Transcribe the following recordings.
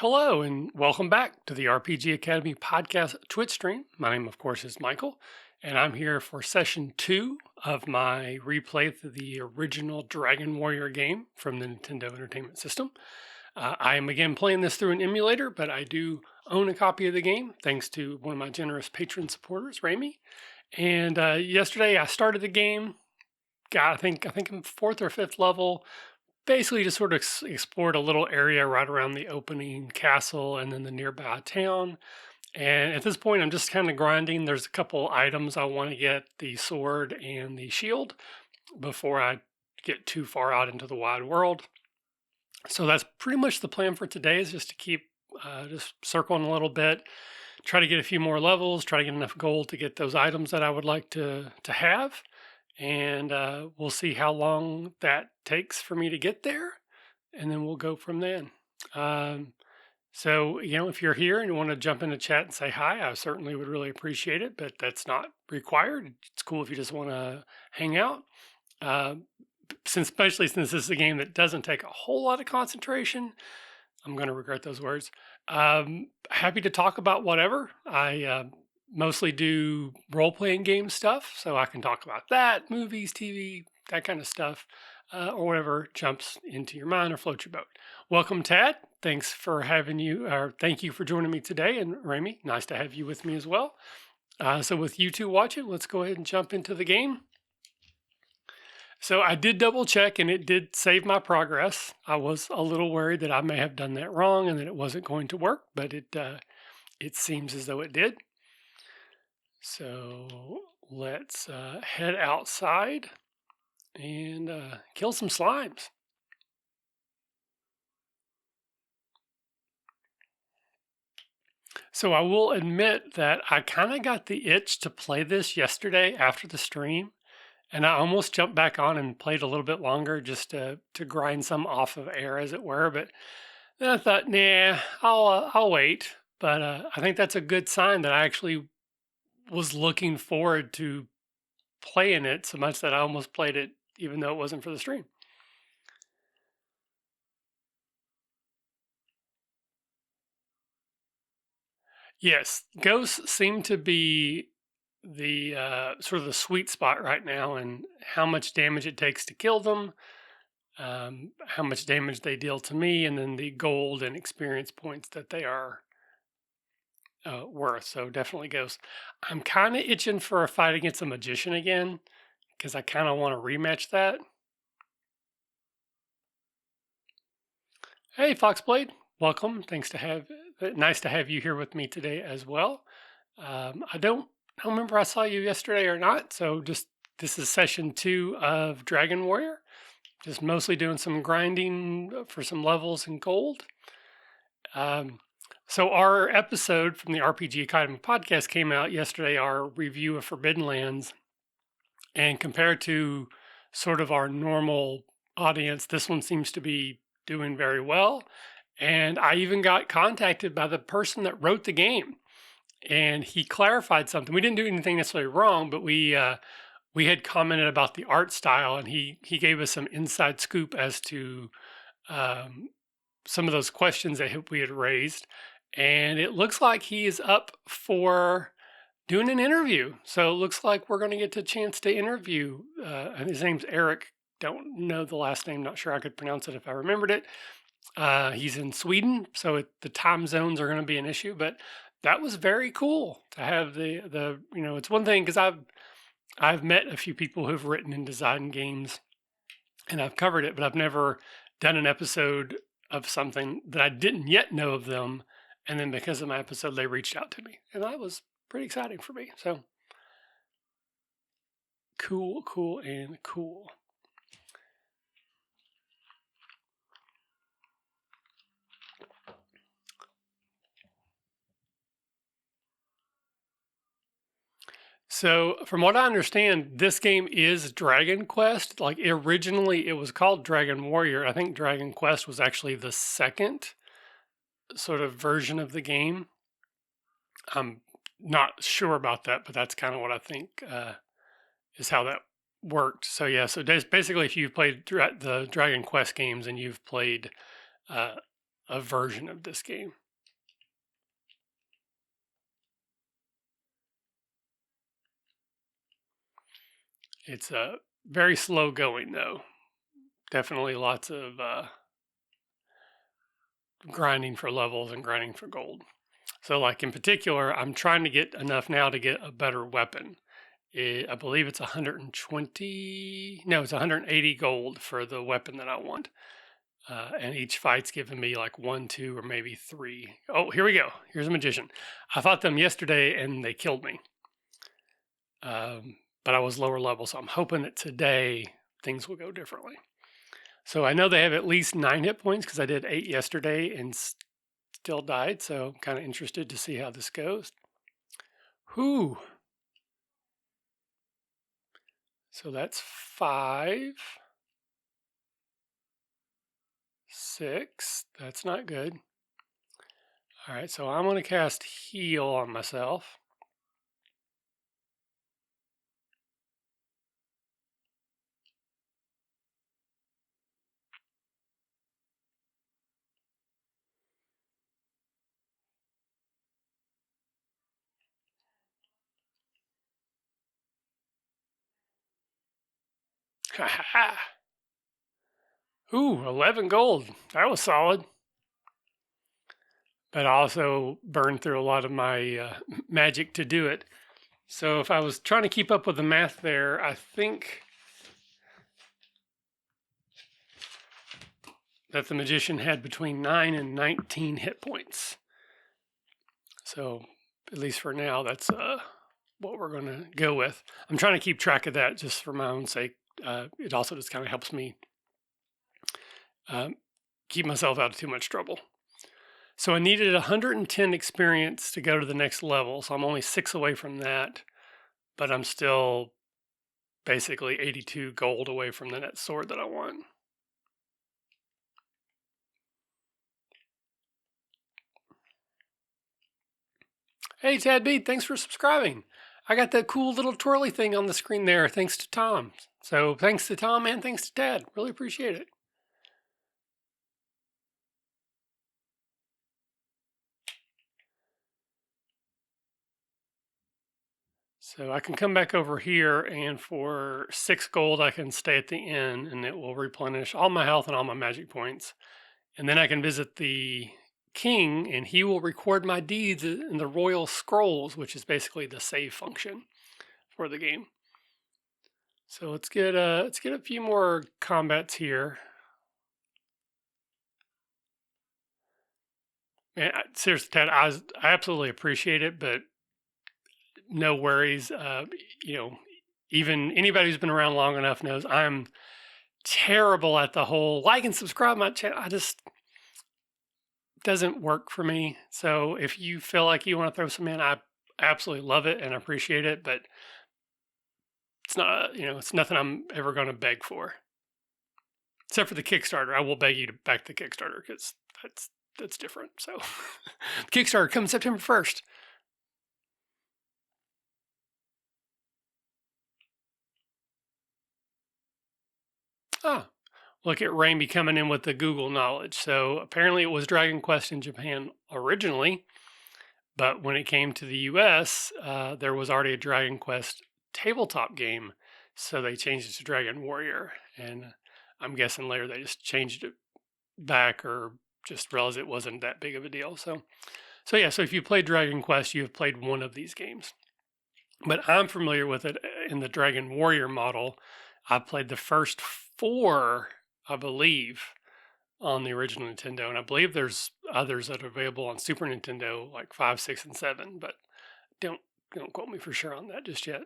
Hello, and welcome back to the RPG Academy podcast Twitch stream. My name, of course, is Michael, and I'm here for session 2 of my replay through the original Dragon Warrior game from the Nintendo Entertainment System. I am again playing this through an emulator, but I do own a copy of the game thanks to one of my generous patron supporters, Rami. And yesterday I started the game. I think I'm fourth or fifth level. Basically, just sort of explored a little area right around the opening castle and then the nearby town. And at this point, I'm just kind of grinding. There's a couple items I want to get, the sword and the shield, before I get too far out into the wide world. So that's pretty much the plan for today, is just to keep just circling a little bit, try to get a few more levels, try to get enough gold to get those items that I would like to have. And we'll see how long that takes for me to get there, and then we'll go from then. So, if you're here and you want to jump into chat and say hi, I certainly would really appreciate it, but that's not required. It's cool if you just want to hang out. Especially since this is a game that doesn't take a whole lot of concentration, I'm going to regret those words. Happy to talk about whatever. I mostly do role-playing game stuff, so I can talk about that, movies, TV, that kind of stuff, or whatever jumps into your mind or floats your boat. Welcome, Tad. Thanks for having you, or thank you for joining me today, and Rami, nice to have you with me as well. So with you two watching, let's go ahead and jump into the game. So I did double check, and it did save my progress. I was a little worried that I may have done that wrong and that it wasn't going to work, but it seems as though it did. So let's head outside and kill some slimes. So I will admit that I kind of got the itch to play this yesterday after the stream, and I almost jumped back on and played a little bit longer just to grind some off of air, as it were. But then I thought, nah, I'll wait. But I think that's a good sign that I actually was looking forward to playing it so much that I almost played it even though it wasn't for the stream. Yes, ghosts seem to be the sort of the sweet spot right now, and how much damage it takes to kill them, how much damage they deal to me, and then the gold and experience points that they are worth. So definitely ghosts. I'm kind of itching for a fight against a magician again, because I kind of want to rematch that. Hey, Foxblade, welcome. Nice to have you here with me today as well. I don't remember I saw you yesterday or not. So this is session 2 of Dragon Warrior. Just mostly doing some grinding for some levels and gold. So our episode from the RPG Academy podcast came out yesterday, our review of Forbidden Lands. And compared to sort of our normal audience, this one seems to be doing very well. And I even got contacted by the person that wrote the game, and he clarified something. We didn't do anything necessarily wrong, but we had commented about the art style, and he gave us some inside scoop as to some of those questions that we had raised. And it looks like he is up for doing an interview. So it looks like we're going to get a chance to interview. And his name's Eric. Don't know the last name. Not sure I could pronounce it if I remembered it. He's in Sweden, so the time zones are going to be an issue. But that was very cool to have the it's one thing because I've met a few people who've written and designed games, and I've covered it, but I've never done an episode of something that I didn't yet know of them. And then because of my episode, they reached out to me, and that was pretty exciting for me. So cool. So, from what I understand, this game is Dragon Quest. Like originally, it was called Dragon Warrior. I think Dragon Quest was actually the second sort of version of the game. I'm not sure about that, but that's kind of what I think is how that worked. So yeah, so basically, if you've played the Dragon Quest games and you've played a version of this game. It's very slow going though. Definitely lots of grinding for levels and grinding for gold. So like in particular, I'm trying to get enough now to get a better weapon. I believe it's 120, no, it's 180 gold for the weapon that I want. And each fight's giving me like 1, 2, or maybe 3. Oh, here we go. Here's a magician. I fought them yesterday and they killed me. But I was lower level, so I'm hoping that today things will go differently. So I know they have at least 9 hit points because I did 8 yesterday and still died. So I'm kind of interested to see how this goes. Whew. So that's 5. 6. That's not good. All right, so I'm going to cast Heal on myself. Ha ha ha. Ooh, 11 gold. That was solid. But I also burned through a lot of my magic to do it. So if I was trying to keep up with the math there, I think that the magician had between 9 and 19 hit points. So at least for now, that's what we're going to go with. I'm trying to keep track of that just for my own sake. It also just kind of helps me keep myself out of too much trouble. So I needed 110 experience to go to the next level. So I'm only 6 away from that, but I'm still basically 82 gold away from the next sword that I want. Hey, Tad B, thanks for subscribing. I got that cool little twirly thing on the screen there thanks to Tom. So thanks to Tom and thanks to Tad. Really appreciate it. So I can come back over here, and for 6 gold, I can stay at the inn, and it will replenish all my health and all my magic points. And then I can visit the king, and he will record my deeds in the royal scrolls, which is basically the save function for the game. So let's get a few more combats here. Man, seriously, Ted, I absolutely appreciate it, but no worries. Even anybody who's been around long enough knows I'm terrible at the whole like and subscribe my channel. I just doesn't work for me. So if you feel like you want to throw some in, I absolutely love it and appreciate it, but it's not, it's nothing I'm ever going to beg for. Except for the Kickstarter. I will beg you to back the Kickstarter because that's different. So Kickstarter comes September 1st. Ah, look at Raimi coming in with the Google knowledge. So apparently it was Dragon Quest in Japan originally, but when it came to the US, there was already a Dragon Quest tabletop game. So they changed it to Dragon Warrior. And I'm guessing later they just changed it back or just realized it wasn't that big of a deal. So if you played Dragon Quest, you have played one of these games. But I'm familiar with it in the Dragon Warrior model. I played the first 4, I believe, on the original Nintendo, and I believe there's others that are available on Super Nintendo, like 5, 6, and 7. But don't quote me for sure on that just yet.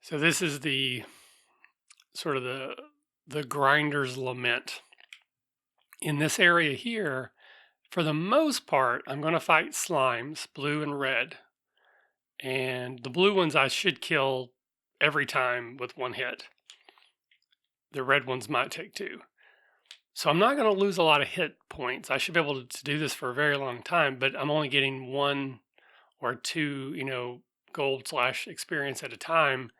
So this is the sort of the grinder's lament. In this area here, for the most part, I'm going to fight slimes, blue and red. And the blue ones I should kill every time with 1 hit. the red ones might take 2. So I'm not going to lose a lot of hit points. I should be able to do this for a very long time, but I'm only getting 1 or 2, gold / experience at a time.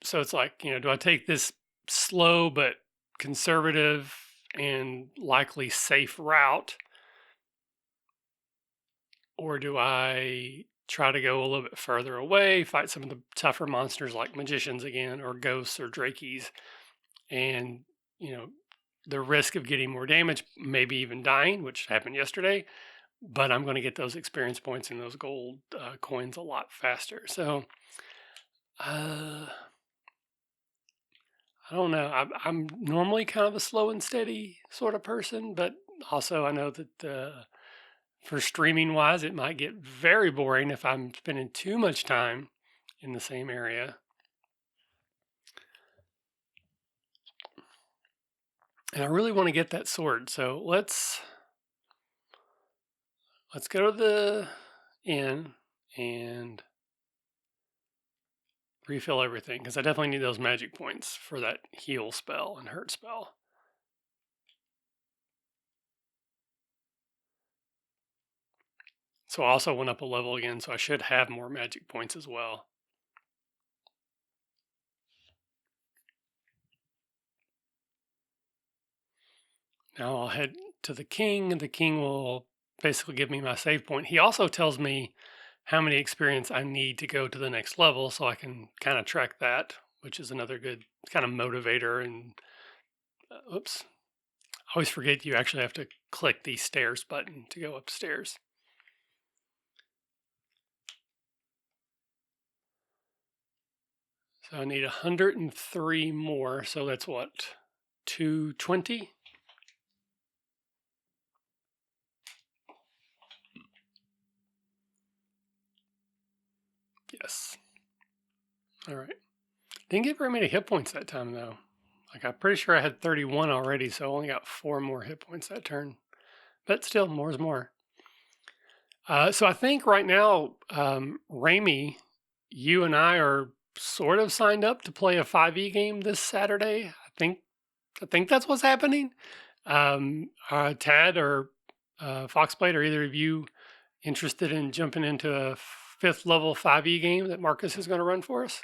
So it's like, do I take this slow but conservative and likely safe route? Or do I try to go a little bit further away, fight some of the tougher monsters like magicians again, or ghosts or drakeys, and, the risk of getting more damage, maybe even dying, which happened yesterday, but I'm going to get those experience points and those gold coins a lot faster. So, I don't know. I'm normally kind of a slow and steady sort of person, but also I know that for streaming wise, it might get very boring if I'm spending too much time in the same area. And I really want to get that sword. So let's go to the inn and refill everything, because I definitely need those magic points for that heal spell and hurt spell. So I also went up a level again, so I should have more magic points as well. Now I'll head to the king, and the king will basically give me my save point. He also tells me how many experience I need to go to the next level, so I can kind of track that, which is another good kind of motivator. And oops, I always forget you actually have to click the stairs button to go upstairs. So I need 103 more, so that's what, 220? Yes. All right. Didn't get very many hit points that time, though. Like, I'm pretty sure I had 31 already, so I only got 4 more hit points that turn. But still, more is more. So I think right now, Rami, you and I are sort of signed up to play a 5e game this Saturday. I think that's what's happening. Tad or Foxblade, are either of you interested in jumping into a 5th level 5e game that Marcus is going to run for us?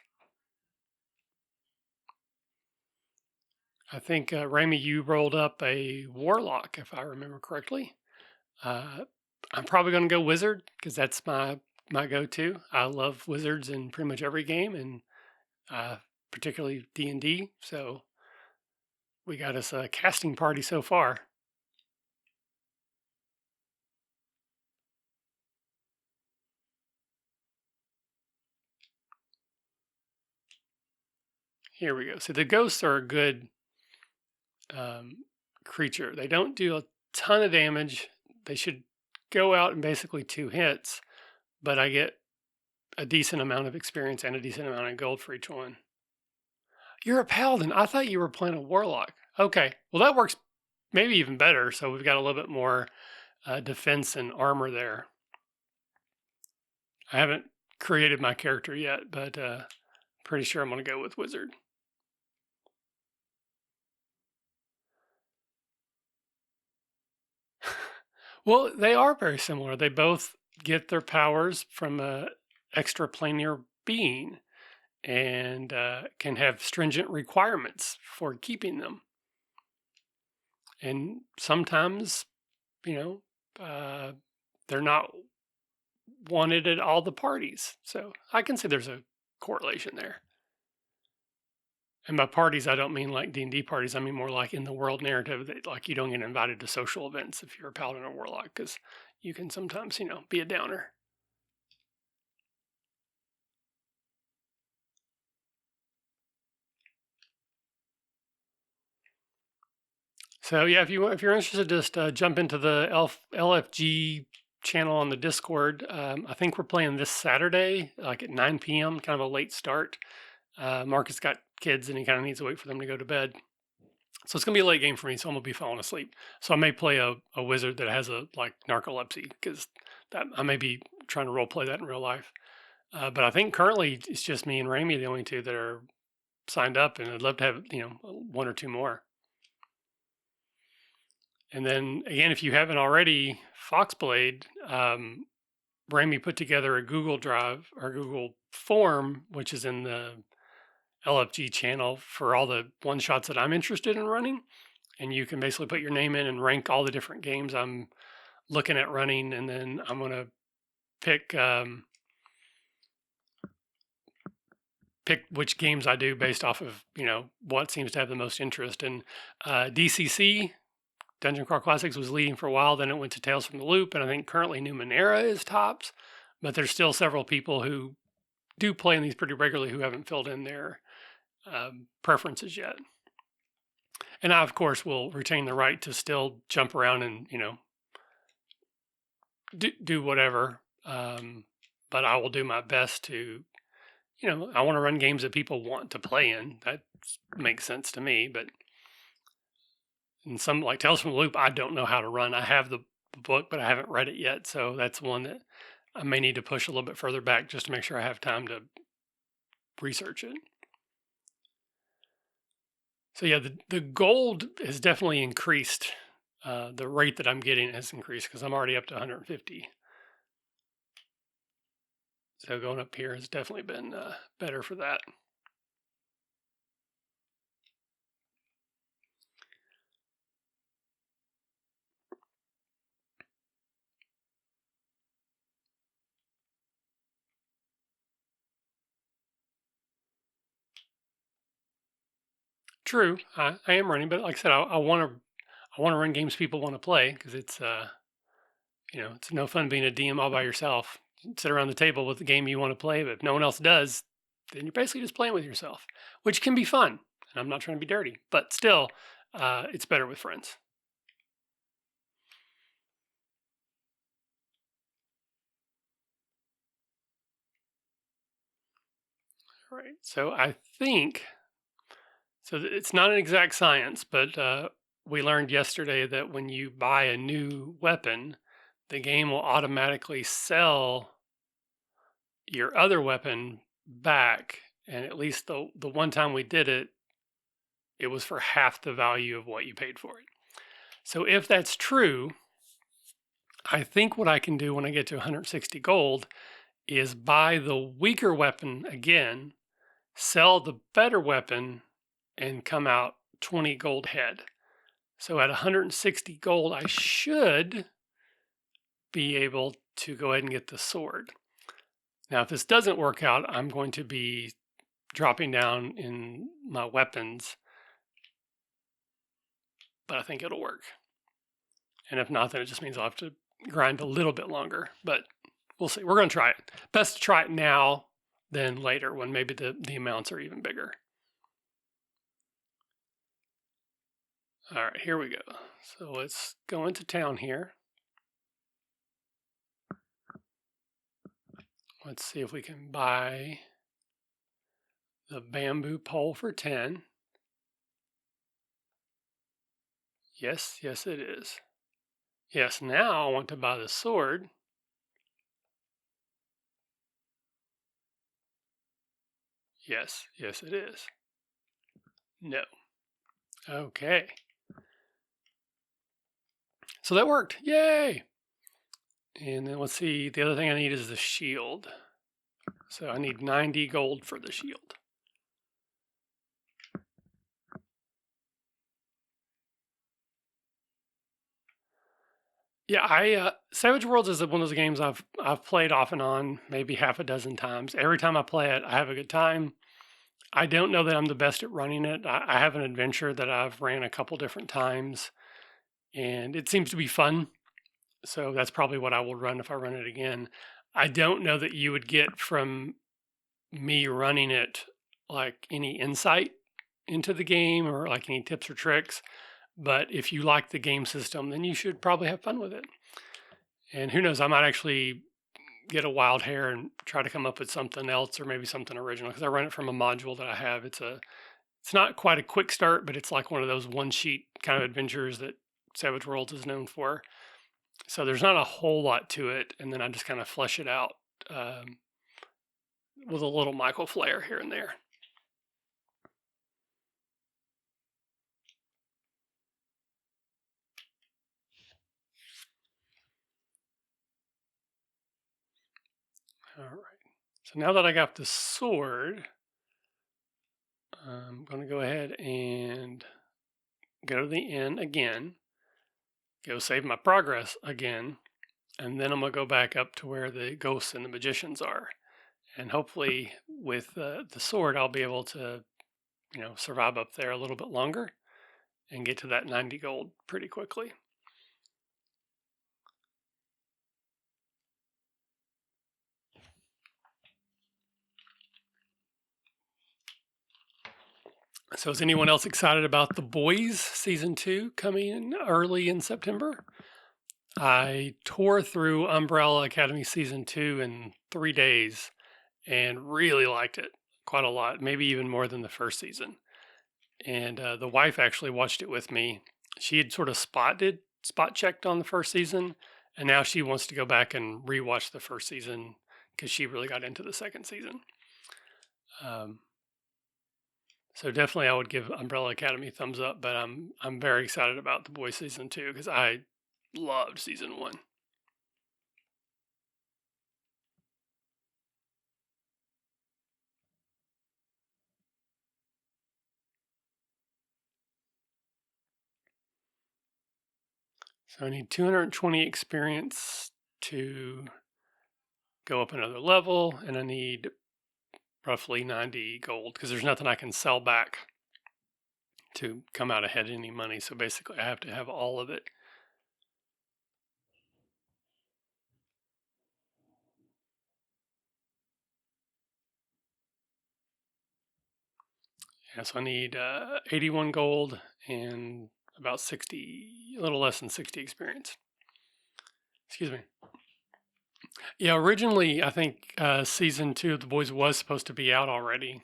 I think, Rami, you rolled up a Warlock, if I remember correctly. I'm probably going to go Wizard, because that's my go-to. I love Wizards in pretty much every game, and particularly D&D. So we got us a casting party so far. Here we go. So the ghosts are a good creature. They don't do a ton of damage. They should go out in basically 2 hits, but I get a decent amount of experience and a decent amount of gold for each one. You're a paladin. I thought you were playing a warlock. Okay, well that works maybe even better. So we've got a little bit more defense and armor there. I haven't created my character yet, but pretty sure I'm going to go with wizard. Well, they are very similar. They both get their powers from a extraplanar being, and can have stringent requirements for keeping them. And sometimes, they're not wanted at all the parties. So I can see there's a correlation there. And by parties, I don't mean like D&D parties. I mean more like in the world narrative, that like you don't get invited to social events if you're a paladin or warlock, because you can sometimes, be a downer. So yeah, if you're interested, just jump into the LFG channel on the Discord. I think we're playing this Saturday, like at 9 p.m., kind of a late start. Marcus got kids and he kind of needs to wait for them to go to bed. So it's going to be a late game for me, so I'm going to be falling asleep. So I may play a wizard that has a like narcolepsy, because that I may be trying to role play that in real life. But I think currently it's just me and Rami, the only two that are signed up, and I'd love to have, one or two more. And then again, if you haven't already, Foxblade, Rami put together a Google Drive or Google form, which is in the LFG channel for all the one shots that I'm interested in running. And you can basically put your name in and rank all the different games I'm looking at running. And then I'm going to pick which games I do based off of, what seems to have the most interest. And DCC, Dungeon Crawl Classics, was leading for a while. Then it went to Tales from the Loop. And I think currently Numenera is tops. But there's still several people who do play in these pretty regularly who haven't filled in their preferences yet. And I, of course, will retain the right to still jump around and, do whatever. But I will do my best to, I want to run games that people want to play in. That makes sense to me. But in some, like Tales from the Loop, I don't know how to run. I have the book, but I haven't read it yet. So that's one that I may need to push a little bit further back just to make sure I have time to research it. So yeah, the gold has definitely increased. The rate that I'm getting has increased because I'm already up to 150. So going up here has definitely been better for that. True, I am running, but like I said, I want to run games people want to play because it's it's no fun being a DM all by yourself. Sit around the table with the game you want to play, but if no one else does, then you're basically just playing with yourself, which can be fun. And I'm not trying to be dirty, but still, it's better with friends. All right, so I think, so it's not an exact science, but we learned yesterday that when you buy a new weapon, the game will automatically sell your other weapon back. And at least the one time we did it, it was for half the value of what you paid for it. So if that's true, I think what I can do when I get to 160 gold is buy the weaker weapon again, sell the better weapon, and come out 20 gold head. So at 160 gold, I should be able to go ahead and get the sword. Now, if this doesn't work out, I'm going to be dropping down in my weapons, but I think it'll work. And if not, then it just means I'll have to grind a little bit longer, but we'll see. We're going to try it. Best to try it now than later when maybe the amounts are even bigger. All right, here we go. So let's go into town here. Let's see if we can buy the bamboo pole for 10. Yes, yes it is. Yes, now I want to buy the sword. Yes, yes it is. No. Okay. So that worked. Yay! And then let's see, the other thing I need is the shield. So I need 90 gold for the shield. Yeah, Savage Worlds is one of those games I've played off and on maybe half a dozen times. Every time I play it, I have a good time. I don't know that I'm the best at running it. I have an adventure that I've ran a couple different times, and it seems to be fun. So that's probably what I will run if I run it again. I don't know that you would get from me running it like any insight into the game or like any tips or tricks. But if you like the game system, then you should probably have fun with it. And who knows, I might actually get a wild hair and try to come up with something else or maybe something original because I run it from a module that I have. It's not quite a quick start, but it's like one of those one sheet kind of adventures that Savage Worlds is known for. So there's not a whole lot to it, and then I just kind of flesh it out with a little Michael flair here and there. All right. So now that I got the sword, I'm going to go ahead and go to the inn again, go save my progress again, and then I'm going to go back up to where the ghosts and the magicians are. And hopefully with the sword, I'll be able to, survive up there a little bit longer and get to that 90 gold pretty quickly. So is anyone else excited about The Boys season 2 coming in early in September? I tore through Umbrella Academy season 2 in 3 days and really liked it quite a lot, maybe even more than the first season. And the wife actually watched it with me. She had sort of spot checked on the first season, and now she wants to go back and rewatch the first season because she really got into the second season. So definitely, I would give Umbrella Academy a thumbs up. But I'm very excited about The Boys season 2 because I loved season 1. So I need 220 experience to go up another level, and I need roughly 90 gold because there's nothing I can sell back to come out ahead any money. So basically, I have to have all of it. Yeah, so I need 81 gold and about 60, a little less than 60 experience. Excuse me. Yeah, originally I think season 2 of The Boys was supposed to be out already,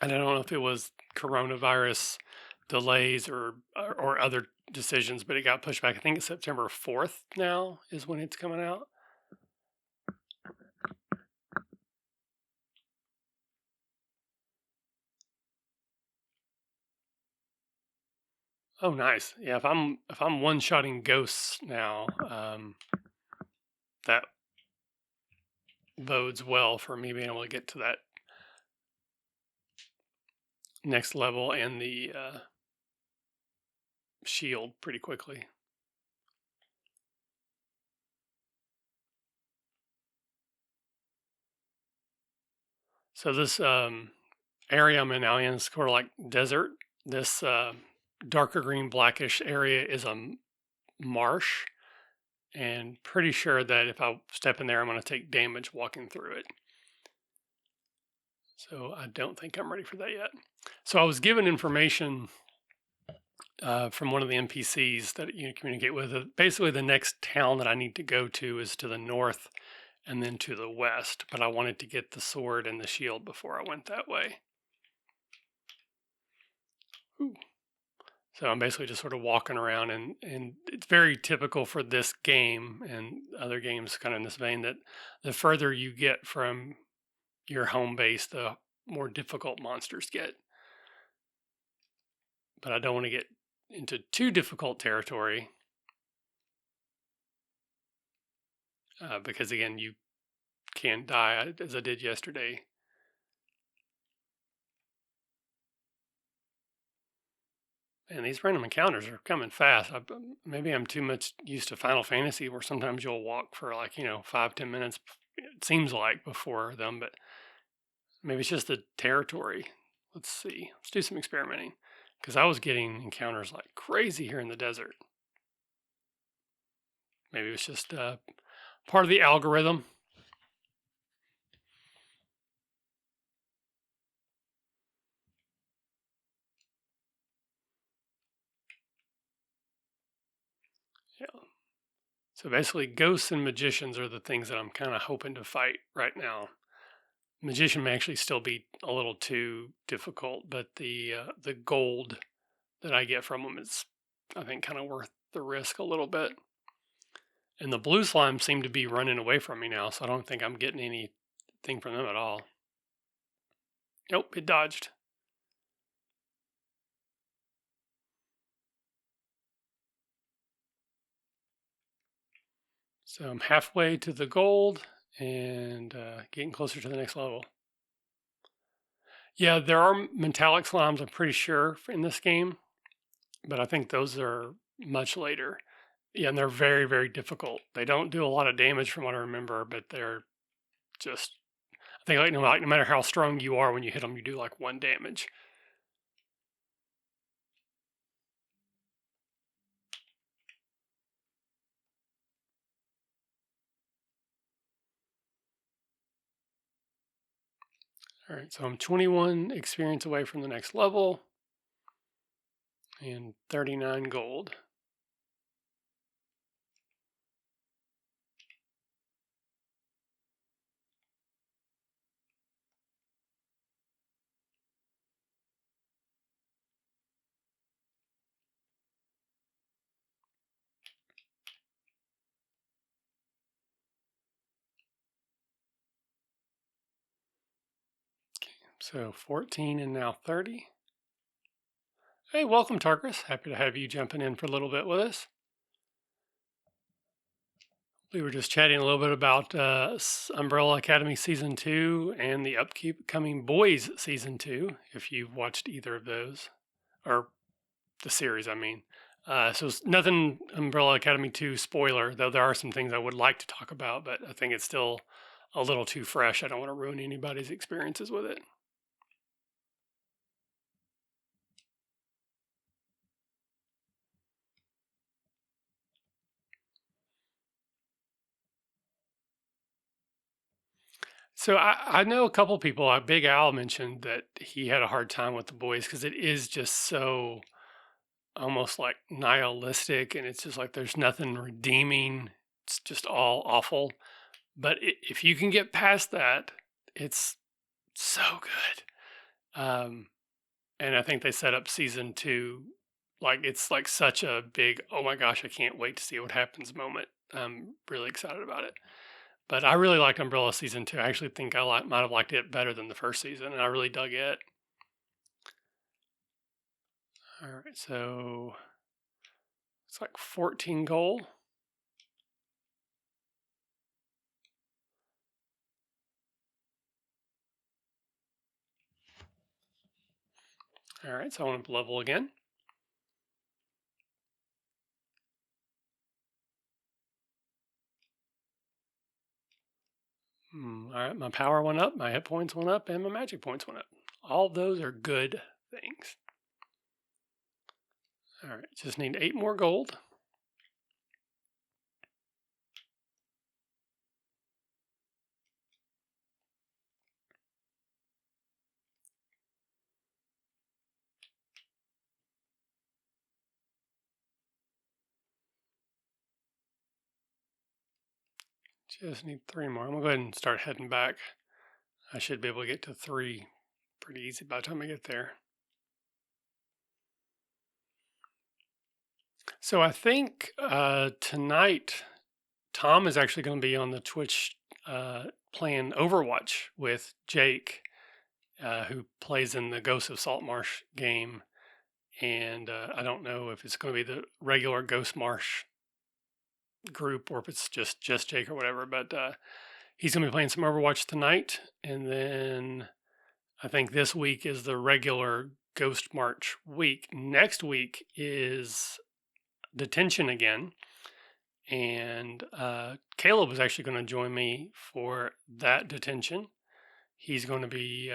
and I don't know if it was coronavirus delays or other decisions, but it got pushed back. I think it's September 4th now is when it's coming out. Oh, nice. Yeah, if I'm one-shotting ghosts now, that bodes well for me being able to get to that next level and the shield pretty quickly. So this area I'm in now is sort of like desert. This darker green blackish area is a marsh, and pretty sure that if I step in there, I'm going to take damage walking through it. So I don't think I'm ready for that yet. So I was given information from one of the NPCs that you communicate with. Basically, the next town that I need to go to is to the north and then to the west, but I wanted to get the sword and the shield before I went that way. Ooh. So I'm basically just sort of walking around, and it's very typical for this game and other games kind of in this vein that the further you get from your home base, the more difficult monsters get. But I don't want to get into too difficult territory because, again, you can die as I did yesterday. And these random encounters are coming fast. Maybe I'm too much used to Final Fantasy where sometimes you'll walk for 5-10 minutes, it seems like, before them, but maybe it's just the territory. Let's see. Let's do some experimenting because I was getting encounters like crazy here in the desert. Maybe it's just part of the algorithm. Yeah. So basically, ghosts and magicians are the things that I'm kind of hoping to fight right now. Magician may actually still be a little too difficult, but the gold that I get from them is, I think, kind of worth the risk a little bit. And the blue slime seem to be running away from me now, so I don't think I'm getting anything from them at all. Nope, it dodged. So I'm halfway to the gold, and getting closer to the next level. Yeah, there are metallic slimes, I'm pretty sure, in this game, but I think those are much later. Yeah, and they're very, very difficult. They don't do a lot of damage from what I remember, but they're just, I think no matter how strong you are, when you hit them, you do like 1 damage. All right, so I'm 21 experience away from the next level and 39 gold. So 14 and now 30. Hey, welcome, Tarkus. Happy to have you jumping in for a little bit with us. We were just chatting a little bit about Umbrella Academy Season 2 and the upcoming Boys Season 2, if you've watched either of those, or the series, I mean. So it's nothing Umbrella Academy 2 spoiler, though there are some things I would like to talk about, but I think it's still a little too fresh. I don't want to ruin anybody's experiences with it. So I know a couple people. Big Al mentioned that he had a hard time with the boys because it is just so almost like nihilistic, and it's just like there's nothing redeeming. It's just all awful. But if you can get past that, it's so good. And I think they set up season 2 like it's like such a big, oh my gosh, I can't wait to see what happens moment. I'm really excited about it. But I really liked Umbrella season 2. I actually think I might have liked it better than the first season, and I really dug it. All right, so it's like 14 gold. All right, so I want to level again. All right, my power went up, my hit points went up, and my magic points went up. All of those are good things. All right, just need 8 more gold. Just need 3 more. I'm going to go ahead and start heading back. I should be able to get to 3 pretty easy by the time I get there. So I think tonight, Tom is actually going to be on the Twitch playing Overwatch with Jake, who plays in the Ghost of Saltmarsh game. And I don't know if it's going to be the regular Ghost Marsh group or if it's just Jake or whatever. But he's going to be playing some Overwatch tonight. And then I think this week is the regular Ghost March week. Next week is Detention again. And Caleb is actually going to join me for that Detention. He's going to be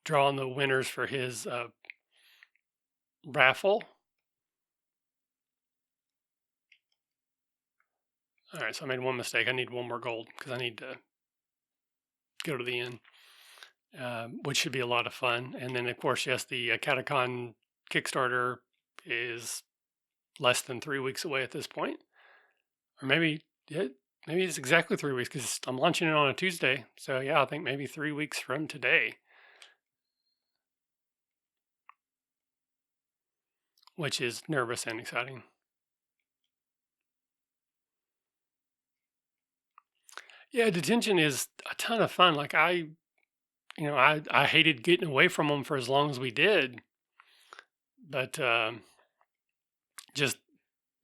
drawing the winners for his raffle. All right, so I made one mistake. I need 1 more gold because I need to go to the end, which should be a lot of fun. And then, of course, yes, the Catacon Kickstarter is less than 3 weeks away at this point. Or maybe it's exactly 3 weeks because I'm launching it on a Tuesday. So, yeah, I think maybe 3 weeks from today, which is nervous and exciting. Yeah, Detention is a ton of fun. Like I hated getting away from them for as long as we did, but just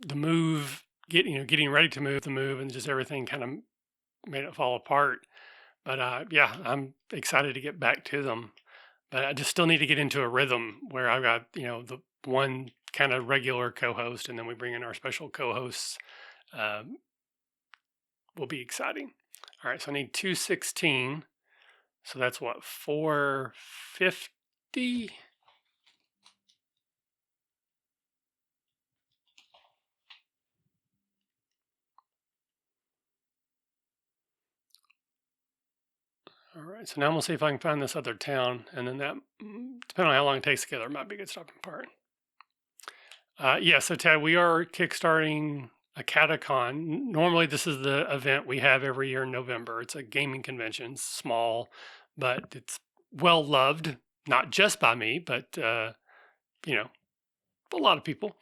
the move, getting ready to move the move, and just everything kind of made it fall apart. But yeah, I'm excited to get back to them. But I just still need to get into a rhythm where I've got, the one kind of regular co-host, and then we bring in our special co-hosts. Um, will be exciting. All right, so I need 216. So that's what, 450? All right, so now I'm gonna see if I can find this other town, and then that, depending on how long it takes to get there, might be a good stopping part. Yeah, so Ted, we are kickstarting a Catacon. Normally, this is the event we have every year in November. It's a gaming convention, small, but it's well loved, not just by me, but you know, a lot of people.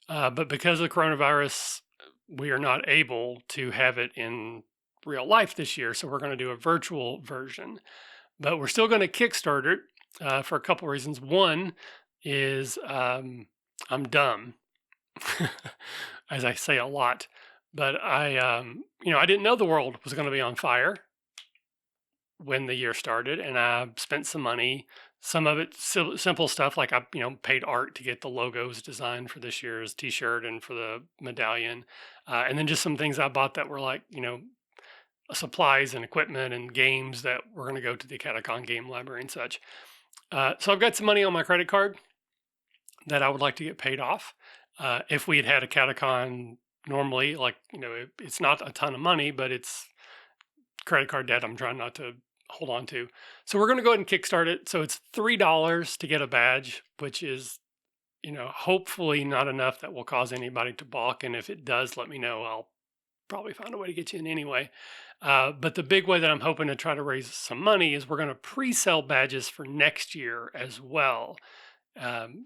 But because of the coronavirus, we are not able to have it in real life this year, so we're going to do a virtual version. But we're still going to Kickstart it for a couple reasons. One is I'm dumb, as I say a lot, but I didn't know the world was going to be on fire when the year started, and I spent some money. Some of it simple stuff like I paid art to get the logos designed for this year's T-shirt and for the medallion, and then just some things I bought that were like supplies and equipment and games that were going to go to the Catacon game library and such. So I've got some money on my credit card that I would like to get paid off. If we had had a Catacon normally, it's not a ton of money, but it's credit card debt I'm trying not to hold on to. So we're going to go ahead and kickstart it. So it's $3 to get a badge, which is, hopefully not enough that will cause anybody to balk. And if it does, let me know. I'll probably find a way to get you in anyway. But the big way that I'm hoping to try to raise some money is we're going to pre-sell badges for next year as well.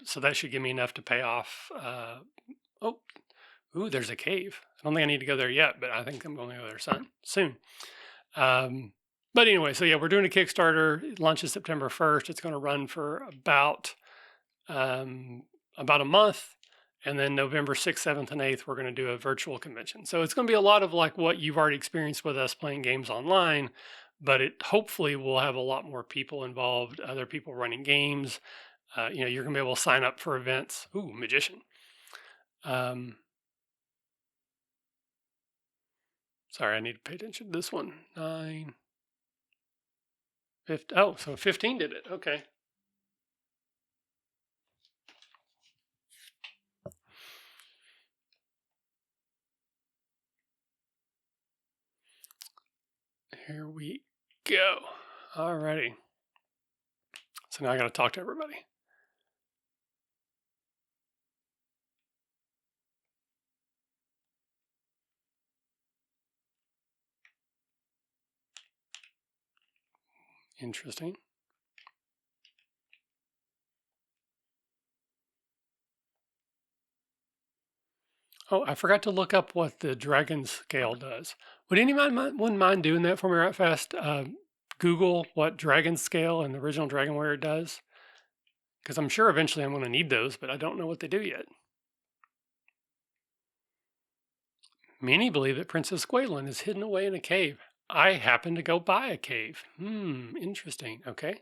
So that should give me enough to pay off. There's a cave. I don't think I need to go there yet, but I think I'm going to go there soon. But anyway, so yeah, we're doing a Kickstarter. It launches September 1st. It's going to run for about a month. And then November 6th, 7th, and 8th, we're going to do a virtual convention. So it's going to be a lot of like what you've already experienced with us playing games online, but it hopefully will have a lot more people involved, other people running games. You're going to be able to sign up for events. Ooh, magician. Sorry, I need to pay attention to this one. 9, 15. Oh, so 15 did it. Okay. Here we go. Alrighty. So now I got to talk to everybody. Interesting. Oh, I forgot to look up what the dragon scale does. Would anyone mind doing that for me right fast? Google what dragon scale and the original Dragon Warrior does, because I'm sure eventually I'm going to need those, but I don't know what they do yet. Many believe that Princess Gwaelin is hidden away in a cave. I happen to go by a cave. Interesting. Okay.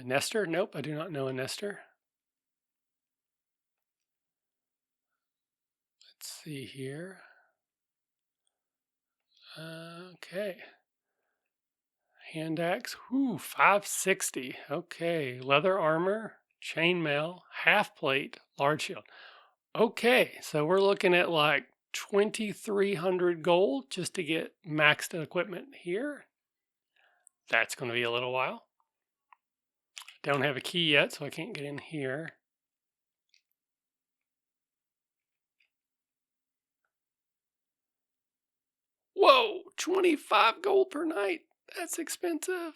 Nestor? Nope, I do not know a Nestor. Let's see here. Okay. Hand axe. 560. Okay. Leather armor, chainmail, half plate, large shield. Okay, so we're looking at like 2,300 gold just to get maxed equipment here. That's going to be a little while. Don't have a key yet, so I can't get in here. Whoa, 25 gold per night. That's expensive.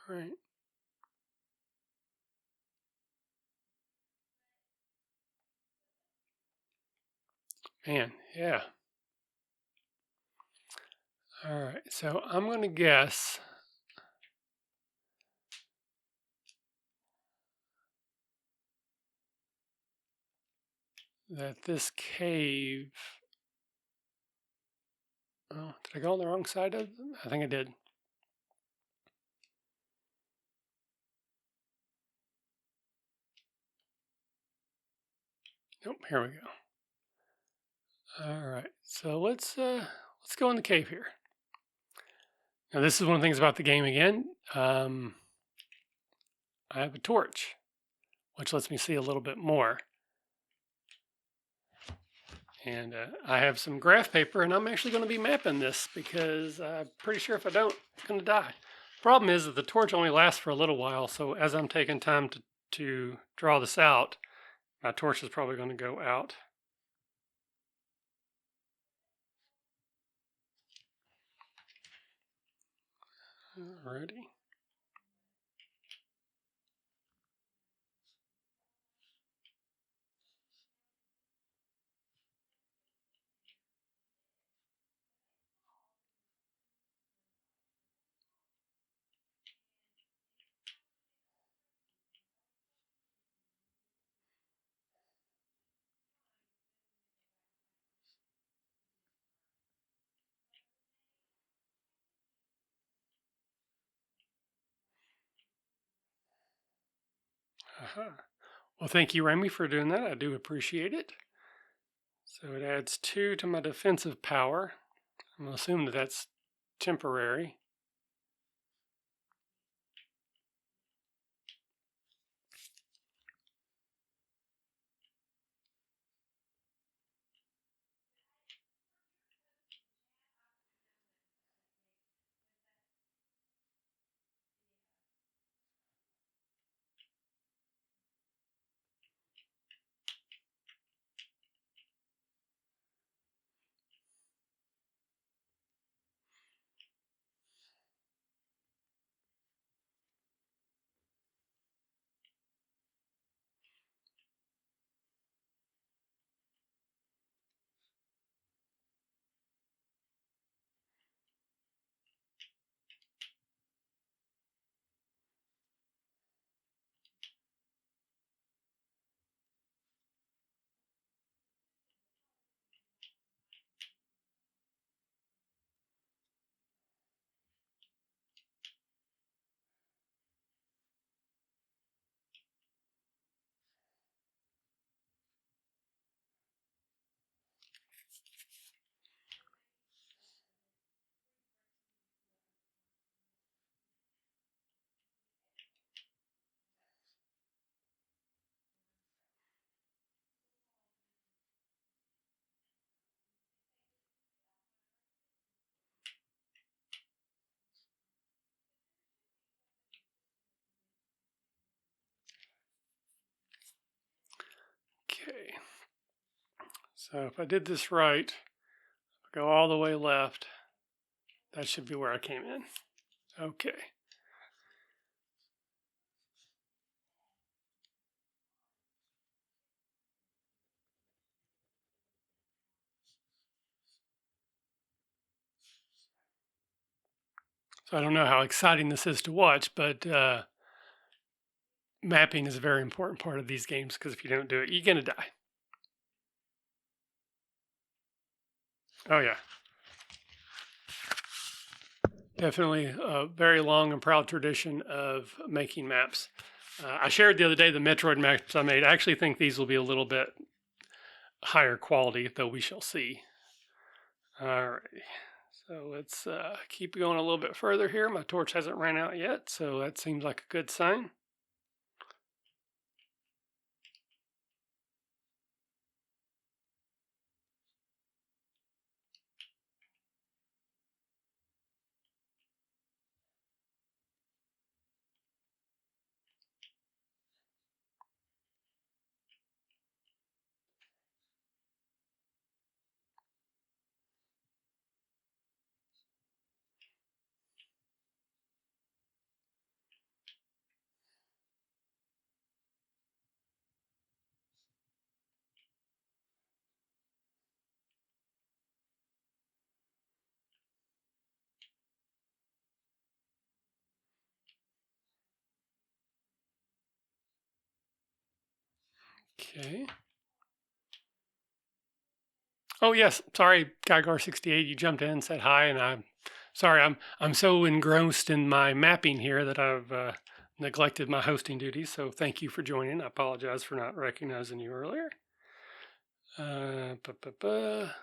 All right. Man, yeah. All right, so I'm going to guess. that this cave. Oh, did I go on the wrong side of them? I think I did. Nope, here we go. All right, so let's go in the cave here. Now this is one of the things about the game again. I have a torch, which lets me see a little bit more. And I have some graph paper, and I'm actually going to be mapping this because I'm pretty sure if I don't, I'm going to die. Problem is that the torch only lasts for a little while, so as I'm taking time to draw this out, my torch is probably going to go out. Alrighty. Uh-huh. Well, thank you, Remy, for doing that. I do appreciate it. So it adds 2 to my defensive power. I'm going to assume that that's temporary. Okay. So if I did this right, go all the way left, that should be where I came in. Okay. So I don't know how exciting this is to watch, but mapping is a very important part of these games because if you don't do it, you're going to die. Oh, yeah. Definitely a very long and proud tradition of making maps. I shared the other day the Metroid maps I made. I actually think these will be a little bit higher quality, though we shall see. All right. So let's keep going a little bit further here. My torch hasn't ran out yet, so that seems like a good sign. Okay. Oh yes, sorry, Gygar68. You jumped in and said hi, and I'm sorry. I'm so engrossed in my mapping here that I've neglected my hosting duties. So thank you for joining. I apologize for not recognizing you earlier. Uh, ba, ba, ba.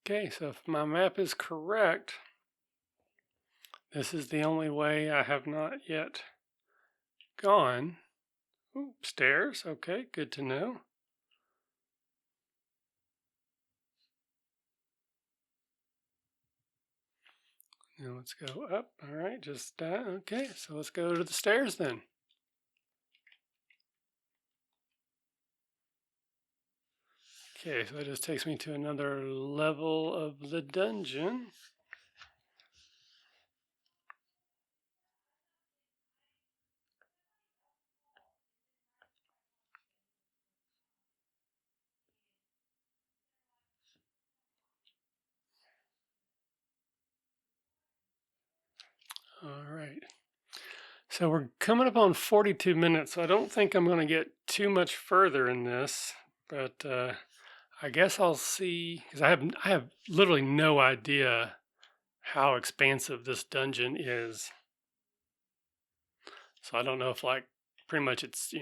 Okay, so if my map is correct, this is the only way I have not yet gone. Ooh, stairs. Okay, good to know. Now let's go up. All right, just that. Okay, so let's go to the stairs then. Okay, so that just takes me to another level of the dungeon. All right. So we're coming up on 42 minutes, so I don't think I'm going to get too much further in this, but I guess I'll see, because I have literally no idea how expansive this dungeon is. So I don't know if like pretty much it's,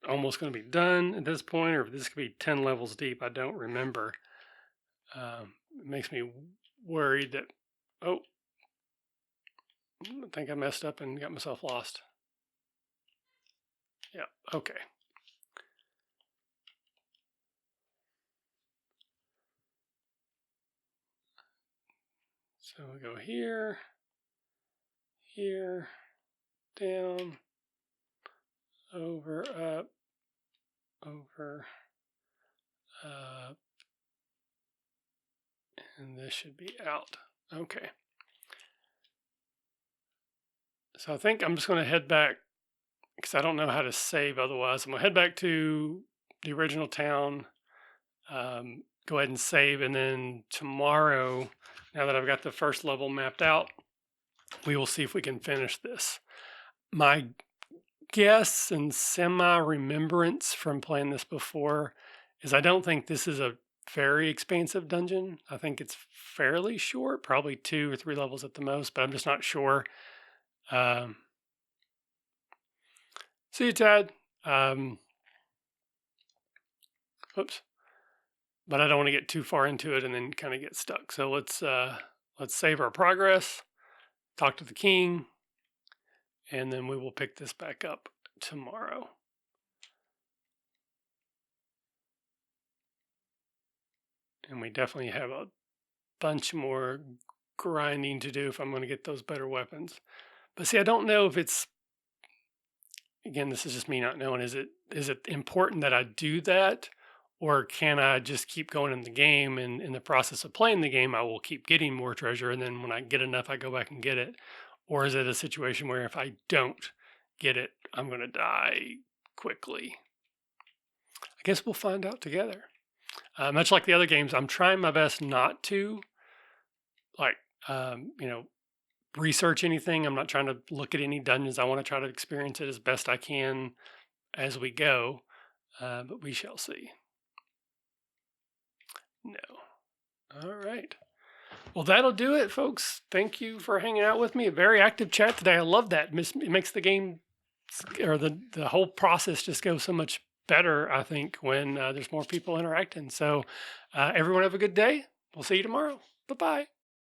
almost going to be done at this point, or if this could be 10 levels deep. I don't remember. It makes me worried that, oh, I think I messed up and got myself lost. Yeah, okay. So we go here, here, down, over, up, over, up, and this should be out. Okay. So I think I'm just going to head back because I don't know how to save otherwise. I'm going to head back to the original town, go ahead and save, and then tomorrow, now that I've got the first level mapped out, we will see if we can finish this. My guess and semi remembrance from playing this before is I don't think this is a very expansive dungeon. I think it's fairly short, probably 2 or 3 levels at the most, but I'm just not sure. See you, Tad. Oops. But I don't want to get too far into it and then kind of get stuck. So let's save our progress, talk to the king, and then we will pick this back up tomorrow. And we definitely have a bunch more grinding to do if I'm going to get those better weapons. But see, I don't know if it's, again, this is just me not knowing. Is it important that I do that? Or can I just keep going in the game, and in the process of playing the game, I will keep getting more treasure, and then when I get enough, I go back and get it? Or is it a situation where if I don't get it, I'm going to die quickly? I guess we'll find out together. Much like the other games, I'm trying my best not to, like, research anything. I'm not trying to look at any dungeons. I want to try to experience it as best I can as we go, but we shall see. No. All right. Well, that'll do it, folks. Thank you for hanging out with me. A very active chat today. I love that. It makes the game or the whole process just go so much better, I think, when there's more people interacting. So, everyone have a good day. We'll see you tomorrow. Bye bye.